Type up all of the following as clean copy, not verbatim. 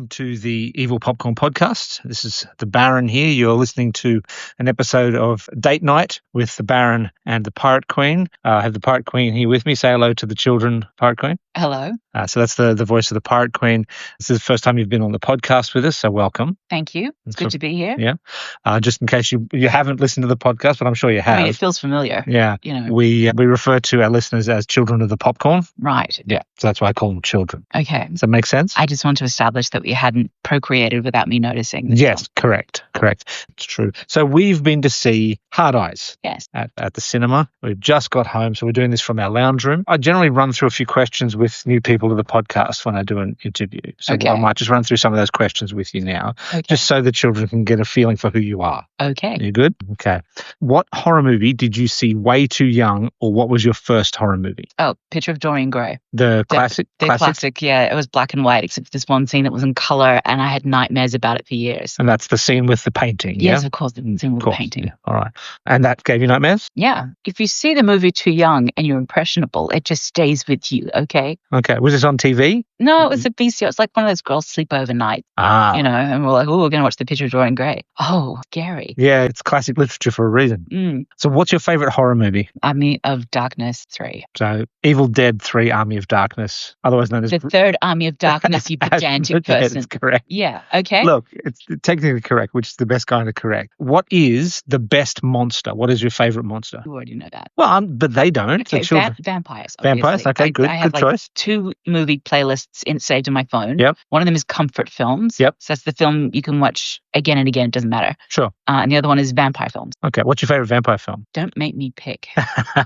welcome to the Evil Popcorn Podcast. This is the Baron here. You're listening to an episode of Date Night with the Baron and the Pirate Queen. I have the Pirate Queen here with me. Say hello to the children, Pirate Queen. Hello. So that's the voice of the Pirate Queen. This is the first time you've been on the podcast with us, so welcome. Thank you. It's good to be here. Yeah. Just in case you haven't listened to the podcast, but I'm sure you have. I mean, it feels familiar. Yeah. You know. We refer to our listeners as children of the popcorn. Right. Yeah. So that's why I call them children. Okay. Does that make sense? I just want to establish that we hadn't procreated without me noticing. Yes, correct. It's true. So we've been to see Hard Eyes. Yes. At the cinema. We've just got home, so we're doing this from our lounge room. I generally run through a few questions with new people to the podcast when I do an interview. So Okay. I might just run through some of those questions with you now, just so the children can get a feeling for who you are. Okay. You good? Okay. What horror movie did you see way too young, or what was your first horror movie? Oh, Picture of Dorian Gray. The classic? The classic, yeah. It was black and white, except for this one scene that was in color, and I had nightmares about it for years. And that's the scene with the painting, Yes, yeah? of course, the scene with the painting. Yeah. All right. And that gave you nightmares? Yeah. If you see the movie too young and you're impressionable, it just stays with you, okay? Okay. Was this on TV? No, it was a VCR. It's like one of those girls sleep overnight, you know, and we're like, oh, we're going to watch The Picture of Dorian Gray. Oh, scary. Yeah, it's classic literature for a reason. So what's your favorite horror movie? Army of Darkness 3. So Evil Dead 3, Army of Darkness, otherwise known as... The third Army of Darkness, you pedantic person. That's correct. Yeah, okay. Look, it's technically correct, which is the best kind of correct. What is the best monster? What is your favorite monster? You already know that. Well, but they don't. Okay, The children. vampires. Vampires? Obviously. Okay, good. I have Good choice. 2 movie playlists saved in my phone. Yep. One of them is comfort films. Yep. So that's the film you can watch again and again. It doesn't matter. Sure. And the other one is vampire films. Okay. What's your favorite vampire film? Don't make me pick.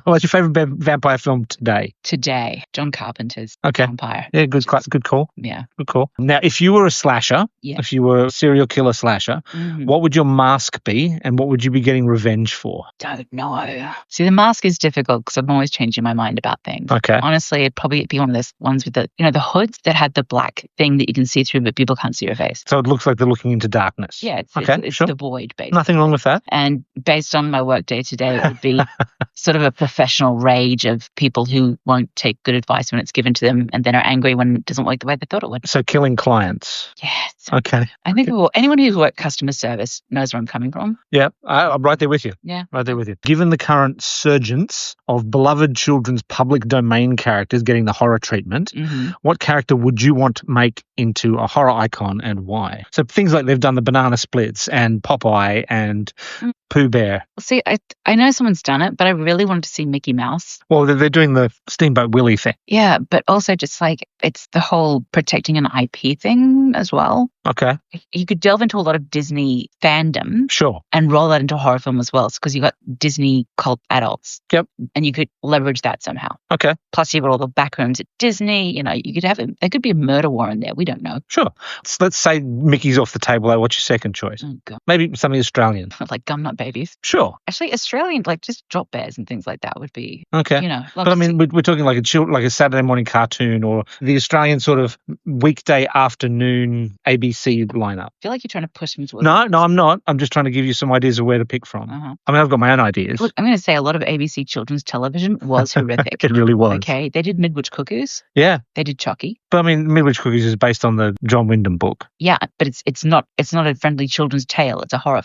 What's your favorite vampire film today? Today, John Carpenter's Okay. Vampire. Yeah, good call. Yeah. Good call. Now, if you were a slasher, if you were a serial killer slasher, what would your mask be and what would you be getting revenge for? Don't know. See, the mask is difficult because I'm always changing my mind about things. Okay. Honestly, it'd probably be one of those ones with the hoods that had the black thing that you can see through, but people can't see your face. So it looks like they're looking into darkness. Yeah, it's sure. the void, basically. Nothing wrong with that. And based on my work day today, it would be sort of a professional rage of people who won't take good advice when it's given to them and then are angry when it doesn't work the way they thought it would. So killing clients. Yes. Okay. I think anyone who's worked customer service knows where I'm coming from. Yeah, I'm right there with you. Yeah. Right there with you. Given the current surgence of beloved children's public domain characters getting the horror treatment, what character would you want to make into a horror icon and why? So things like they've done the Banana Splits and Popeye and Pooh Bear. See, I know someone's done it, but I really wanted to see Mickey Mouse. Well, they're doing the Steamboat Willie thing. Yeah, but also just like it's the whole protecting an IP thing as well. Okay. You could delve into a lot of Disney fandom. Sure. And roll that into a horror film as well, because you got Disney cult adults. Yep. And you could leverage that somehow. Okay. Plus, you've got all the backrooms at Disney. You know, you could have there could be a murder war in there. We don't know. Sure. So let's say Mickey's off the table. What's your second choice? Oh, God. Maybe something Australian. Like Gumnut Babies. Sure. Actually, Australian, like just Drop Bears and things like that would be. Okay. You know. But I mean, we're talking like a Saturday morning cartoon or the Australian sort of weekday afternoon ABC lineup. I feel like you're trying to push me towards. No, I'm not. I'm just trying to give you some ideas of where to pick from. I mean, I've got my own ideas. Look, I'm going to say a lot of ABC children's television was horrific. It really was. Okay, they did Midwich Cuckoos. Yeah. They did Chucky. But I mean, Midwich Cookies is based on the John Wyndham book. Yeah, but it's not a friendly children's tale. It's a horror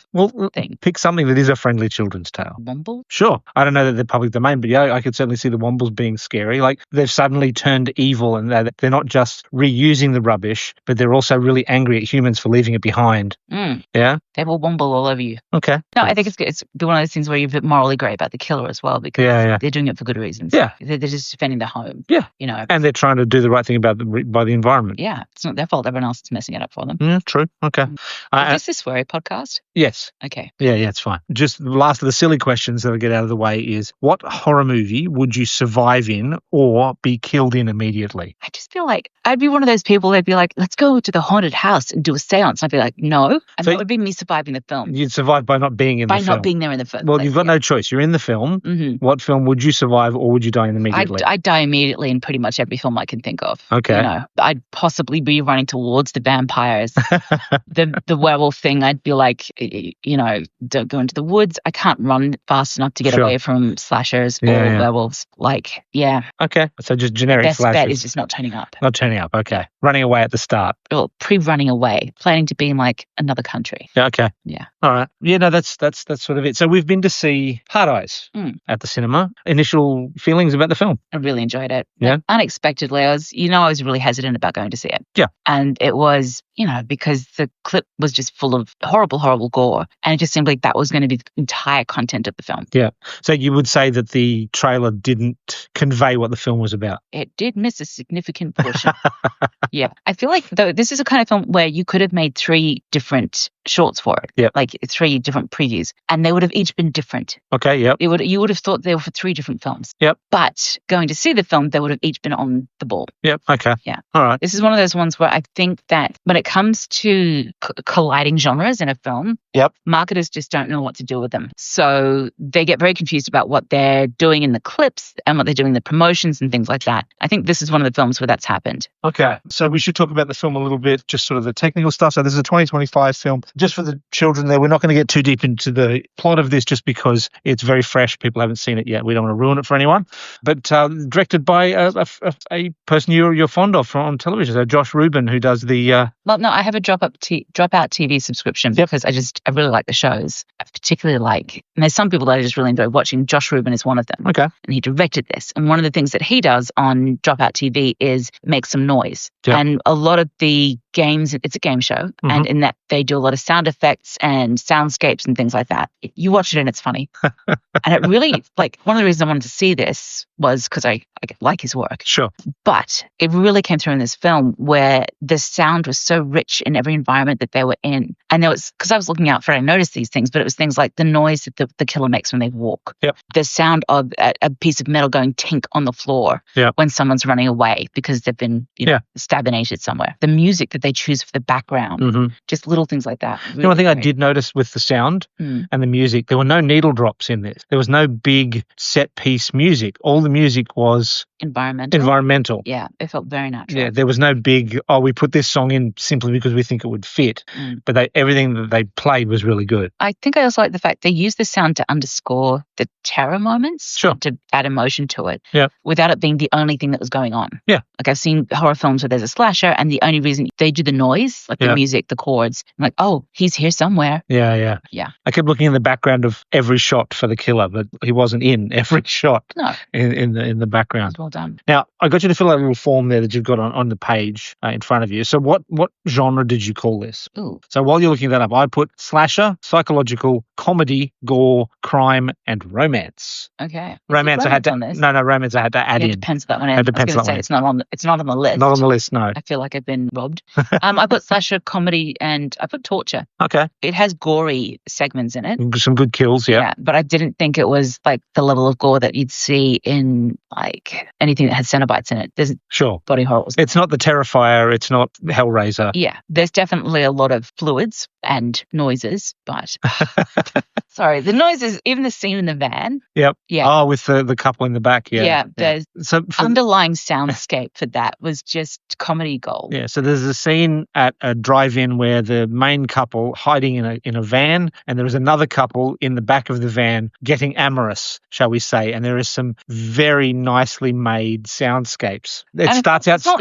thing. Pick something that is a friendly children's tale. Womble? Sure. I don't know that they're public domain, but yeah, I could certainly see the Wombles being scary. Like they've suddenly turned evil and they're not just reusing the rubbish, but they're also really angry at humans for leaving it behind. Yeah? They will womble all over you. Okay. No, I think it's one of those things where you're a bit morally grey about the killer as well because they're doing it for good reasons. Yeah. They're just defending their home. Yeah. You know. And they're trying to do the right thing by the environment. Yeah. It's not their fault. Everyone else is messing it up for them. Yeah, true. Okay. Is this a sweary podcast? Yes. Okay. Yeah, it's fine. Just the last of the silly questions that I get out of the way is what horror movie would you survive in or be killed in immediately? I just feel like I'd be one of those people that'd be like, let's go to the haunted house and do a seance. And I'd be like, no. And that would be me surviving the film. You'd survive by not being in the film. By not being there in the first place. Well, you've got no choice. You're in the film. What film would you survive or would you die in immediately? I'd die immediately in pretty much every film I can think of. Okay. You know, I'd possibly be running towards the vampires. the werewolf thing, I'd be like, you know, don't go into the woods. I can't run fast enough to get away from slashers or werewolves. Like, Okay. So just generic best slashers. bet is just not turning up. Not turning up. Okay. Running away at the start. Well, pre-running away, planning to be in like another country. Yeah, okay. Yeah. All right. Yeah, no, that's sort of it. So we've been to see Hard Eyes at the cinema. Initial feelings about the film? I really enjoyed it. Yeah. Like, unexpectedly, I was really hesitant about going to see it. Yeah. And it was, because the clip was just full of horrible, horrible gore. And it just seemed like that was going to be the entire content of the film. Yeah. So you would say that the trailer didn't convey what the film was about? It did miss a significant portion. Yeah. I feel like, though, this is a kind of film where you could have made 3 different shorts for it. Yep. Like 3 different previews. And they would have each been different. Okay, yep. You would have thought they were for 3 different films. Yep. But going to see the film, they would have each been on the ball. Yep, okay. Yeah. All right. This is one of those ones where I think that when it comes to colliding genres in a film, yep, marketers just don't know what to do with them. So they get very confused about what they're doing in the clips and what they're doing in the promotions and things like that. I think this is one of the films where that's happened. Okay. So we should talk about the film a little bit, just sort of the technical stuff. So this is a 2025 film. Just for the children there, we're not going to get too deep into the plot of this just because it's very fresh. People haven't seen it yet. We don't want to ruin it for anyone. But directed by a person you're fond of on television, so Josh Ruben, who does the... Well, no, I have a Dropout TV subscription because I really like the shows. I particularly like, and there's some people that I just really enjoy watching. Josh Ruben is one of them. Okay. And he directed this. And one of the things that he does on Dropout TV is make some noise. Yep. And a lot of the games, it's a game show, and in that they do a lot of sound effects and soundscapes and things like that. You watch it and it's funny. And it really, like, one of the reasons I wanted to see this was because I like his work. Sure. But it really came through in this film where the sound was so rich in every environment that they were in. And there was, because I was looking out for it, I noticed these things, but it was things like the noise that the killer makes when they walk. Yep. The sound of a piece of metal going tink on the floor when someone's running away because they've been stabinated somewhere. The music that they choose for the background, just little things like that. Really one thing I did notice with the sound and the music, there were no needle drops in this. There was no big set piece music. All the music was environmental. Yeah, it felt very natural. Yeah, there was no big, we put this song in simply because we think it would fit. But everything that they played was really good. I think I also like the fact they used the sound to underscore the terror moments, to add emotion to it, without it being the only thing that was going on. Yeah. Like I've seen horror films where there's a slasher and the only reason they do the noise, like the music, the chords, I'm like, oh, he's here somewhere. Yeah. I kept looking in the background of every shot for the killer, but he wasn't in every shot. No. In the background. Well done. Now, I got you to fill out a little form there that you've got on the page in front of you. So what genre did you call this? Ooh. So while you're looking that up, I put slasher, psychological, comedy, gore, crime, and romance. Okay. Romance I had to romance I had to add in. It depends that one. I was going to say it's not on the list. Not on the list, no. I feel like I've been robbed. I put slasher, comedy, and I put torture. Okay. It has gory segments in it. Some good kills, yeah. But I didn't think it was like the level of gore that you'd see in like anything that had Cenobites in it. There's body horrors. It's not the Terrifier. It's not Hellraiser. Yeah. There's definitely a lot of fluids and noises, but sorry, the noises, even the scene in the van. Yep. Yeah. Oh, with the couple in the back. Yeah. Yeah. There's underlying soundscape for that was just comedy gold. Yeah. So there's a scene at a drive-in where the main couple hiding in a van, and there is another couple in the back of the van getting amorous, shall we say? And there is some very nicely made soundscapes. It starts out subtle.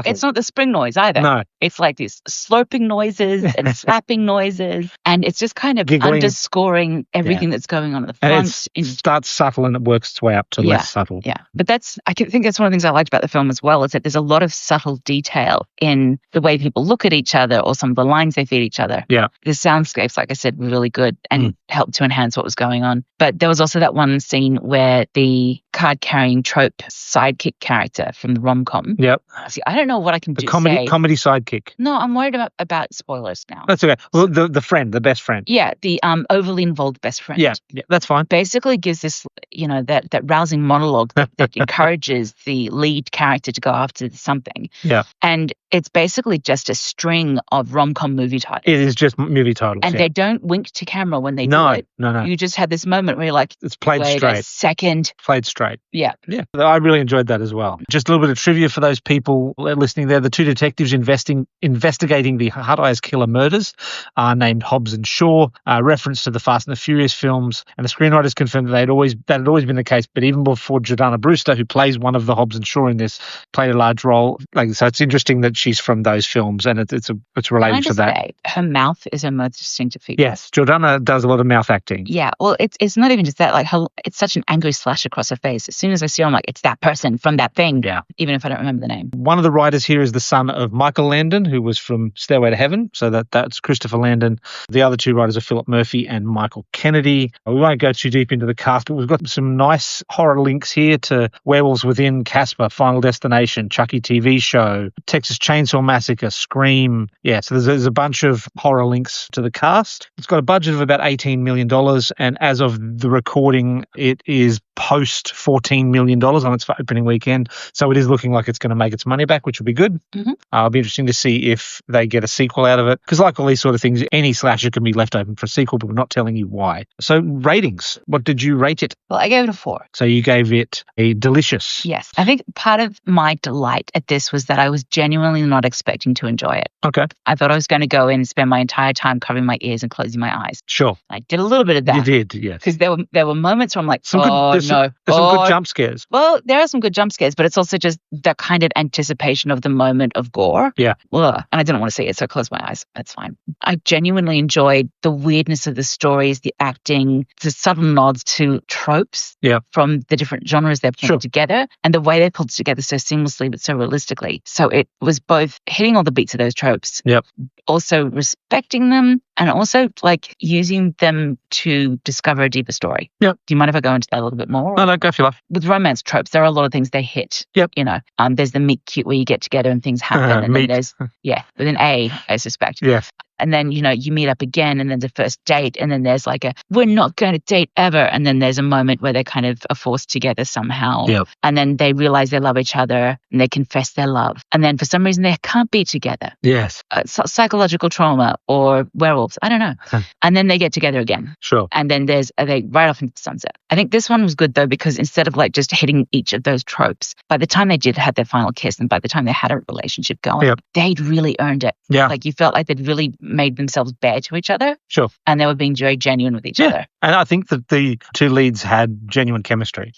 It's not the spring noise either. No. It's like these slurping noises and slapping noises, and it's just kind of giggling, underscoring everything that's going on at the front. And it starts subtle and it works its way up to less subtle. Yeah, but I think that's one of the things I liked about the film as well, is that there's a lot of subtle detail in the way people look at each other or some of the lines they feed each other. Yeah. The soundscapes, like I said, were really good and helped to enhance what was going on. But there was also that one scene where the card-carrying trope sidekick character from the Rom-Com. Yep. See, I don't know what I can do. Comedy sidekick. No, I'm worried about spoilers now. That's okay. Well, the best friend. Yeah, the overly involved best friend. Yeah, that's fine. Basically gives this, that rousing monologue that encourages the lead character to go after something. Yeah. And it's basically just a string of rom-com movie titles. It is just movie titles. And they don't wink to camera when they do it. No. You just had this moment where you're like, it's played wait straight. a second. Played straight. Yeah. Yeah. I really enjoyed that as well. Just a little bit of trivia for those people listening there. The two detectives investigating the Hard Eyes killer murders are named Hobbs and Shaw, reference to the Fast and the Furious films. And the screenwriters confirmed that that had always been the case. But even before Jordana Brewster, who plays one of the Hobbs and Shaw in this, played a large role. So it's interesting that she's from those films, and it's related to that. Say, her mouth is her most distinctive feature. Yes, Jordana does a lot of mouth acting. Yeah, well, it's not even just that. Like, it's such an angry slash across her face. As soon as I see her, I'm like, it's that person from that thing. Yeah. Even if I don't remember the name. One of the writers here is the son of Michael Landon, who was from Stairway to Heaven. So that's Christopher Landon. The other two writers are Philip Murphy and Michael Kennedy. We won't go too deep into the cast, but we've got some nice horror links here to Werewolves Within, Casper, Final Destination, Chucky TV show, Texas Chainsaw Massacre, Scream. Yeah, so there's a bunch of horror links to the cast. It's got a budget of about $18 million, and as of the recording, it is post $14 million on its opening weekend. So it is looking like it's going to make its money back, which will be good. Mm-hmm. It'll be interesting to see if they get a sequel out of it. Because like all these sort of things, any slasher can be left open for a sequel, but we're not telling you why. So ratings, what did you rate it? Well, I gave it a 4. So you gave it a delicious. Yes. I think part of my delight at this was that I was genuinely not expecting to enjoy it. Okay. I thought I was going to go in and spend my entire time covering my ears and closing my eyes. Sure. I did a little bit of that. You did, yes. Because there were moments where I'm like, there's some good jump scares. Well, there are some good jump scares, but it's also just the kind of anticipation of the moment of gore. Yeah. Ugh. And I didn't want to see it, so I closed my eyes. That's fine. I genuinely enjoyed the weirdness of the stories, the acting, the subtle nods to tropes from the different genres they're putting together, and the way they pulled it together so seamlessly but so realistically. So it was both hitting all the beats of those tropes, also respecting them, and also like using them to discover a deeper story. Yep. Do you mind if I go into that a little bit more? No, go for your life. With romance tropes, there are a lot of things they hit. Yep. You know, there's the meet cute where you get together and things happen. And then there's, with an A, I suspect. Yes. And then, you know, you meet up again and then the first date. And then there's like we're not going to date ever. And then there's a moment where they kind of are forced together somehow. Yep. And then they realize they love each other and they confess their love. And then for some reason they can't be together. Yes. Psychological trauma or werewolves. I don't know. And then they get together again. Sure. And then they right off into the sunset. I think this one was good though, because instead of like just hitting each of those tropes, by the time they had their final kiss and by the time they had a relationship going, they'd really earned it. Yeah. Like you felt like they'd really made themselves bare to each other. Sure. And they were being very genuine with each other. And I think that the two leads had genuine chemistry.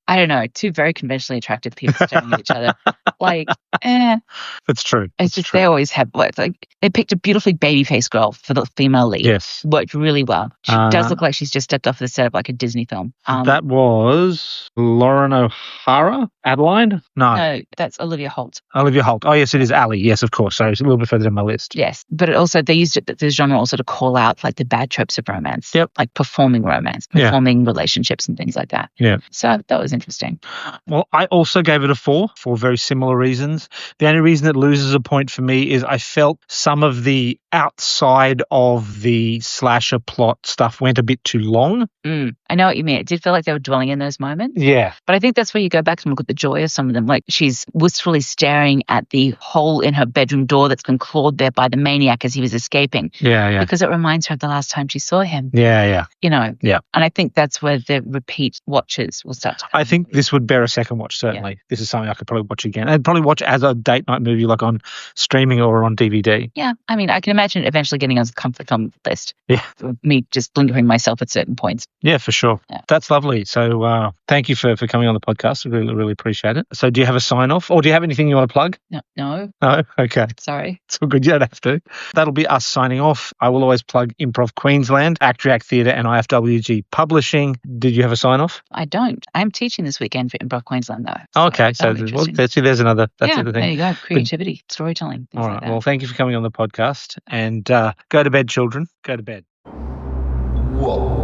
I don't know. Two very conventionally attractive people staring at each other. Like, That's true. It's just they always have, like, they picked a beautifully baby-faced girl for the female lead. Yes. Worked really well. She does look like she's just stepped off the set of like a Disney film. That was Lauren O'Hara? Adeline? No, that's Olivia Holt. Olivia Holt. Oh, yes, it is Ali. Yes, of course. So it's a little bit further down my list. Yes. But it also, they used this genre also to call out like the bad tropes of romance. Yep. Like performing romance, performing relationships and things like that. Yeah. So that was interesting. Well, I also gave it a 4 for very similar reasons. The only reason it loses a point for me is I felt some of the outside of the slasher plot stuff went a bit too long. I know what you mean. It did feel like they were dwelling in those moments. Yeah. But I think that's where you go back and look at the joy of some of them. Like she's wistfully staring at the hole in her bedroom door that's been clawed there by the maniac as he was escaping. Yeah. Because it reminds her of the last time she saw him. Yeah. You know? Yeah. And I think that's where the repeat watches will start to happen. I think this would bear a second watch, certainly. Yeah. This is something I could probably watch again. I'd probably watch as a date night movie, like on streaming or on DVD. Yeah. I mean, I can imagine it eventually getting on the comfort film list. Yeah. Me just lingering myself at certain points. Yeah, for sure. Yeah. That's lovely. So thank you for coming on the podcast. I really, really appreciate it. So do you have a sign off or do you have anything you want to plug? No. No? Okay. Sorry. It's all good. You don't have to. That'll be us signing off. I will always plug Improv Queensland, Act React Theatre and IFWG Publishing. Did you have a sign off? I don't. I'm teaching this weekend for Improv Queensland though. So okay. So there's another thing. There you go. Creativity, storytelling. All right. Like well, thank you for coming on the podcast and go to bed, children. Go to bed. Whoa.